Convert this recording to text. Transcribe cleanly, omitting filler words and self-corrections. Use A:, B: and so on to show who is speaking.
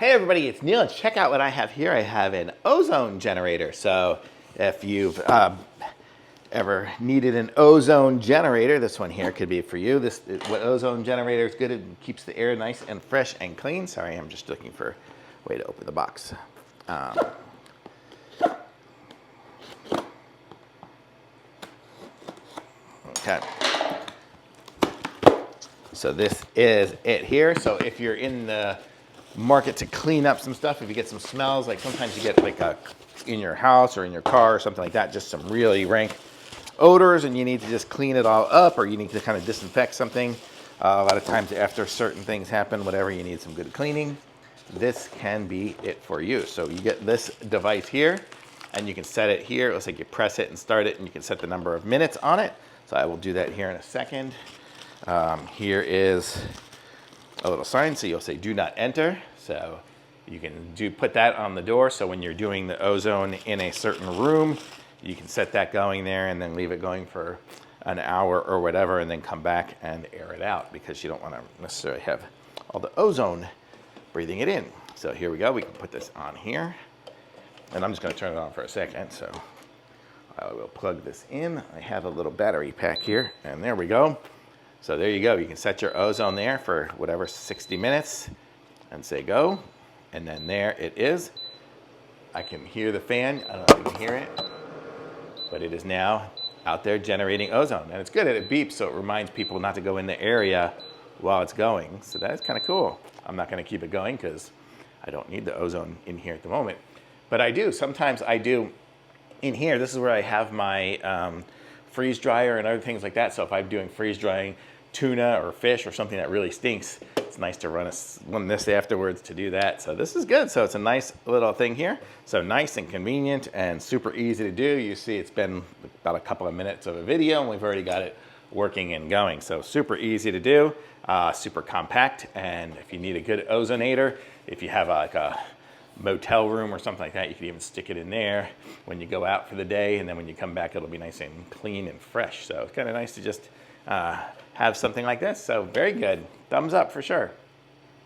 A: Hey everybody, it's Neil, and check out what I have here. I have an ozone generator. So if you've ever needed an ozone generator, this one here could be for you. What ozone generator is good, it keeps the air nice and fresh and clean. Sorry, I'm just looking for a way to open the box. Okay. So this is it here. So if you're in the market to clean up some stuff, if you get some smells, like sometimes you get like in your house or in your car or something like that, just some really rank odors and you need to just clean it all up, or you need to kind of disinfect something. A lot of times after certain things happen, whatever, you need some good cleaning. This can be it for you. So you get this device here and you can set it here. It looks like you press it and start it and you can set the number of minutes on it. So I will do that here in a second. Here is a little sign, so you'll say do not enter. So you can put that on the door, so when you're doing the ozone in a certain room, you can set that going there and then leave it going for an hour or whatever and then come back and air it out, because you don't want to necessarily have all the ozone breathing it in. So here we go, we can put this on here. And I'm just going to turn it on for a second, so I will plug this in. I have a little battery pack here, and there we go. So there you go. You can set your ozone there for whatever, 60 minutes and say go. And then there it is. I can hear the fan. I don't know if you can hear it, but it is now out there generating ozone. And it's good that it beeps, so it reminds people not to go in the area while it's going. So that is kind of cool. I'm not going to keep it going because I don't need the ozone in here at the moment. But I do. Sometimes I do in here. This is where I have my freeze dryer and other things like that. So if I'm doing freeze drying tuna or fish or something that really stinks, it's nice to run this afterwards to do that. So this is good. So it's a nice little thing here. So nice and convenient and super easy to do. You see it's been about a couple of minutes of a video and we've already got it working and going. So super easy to do, super compact. And if you need a good ozonator, if you have like a motel room or something like that, you can even stick it in there when you go out for the day, and then when you come back it'll be nice and clean and fresh. So it's kind of nice to just have something like this. So very good, thumbs up for sure.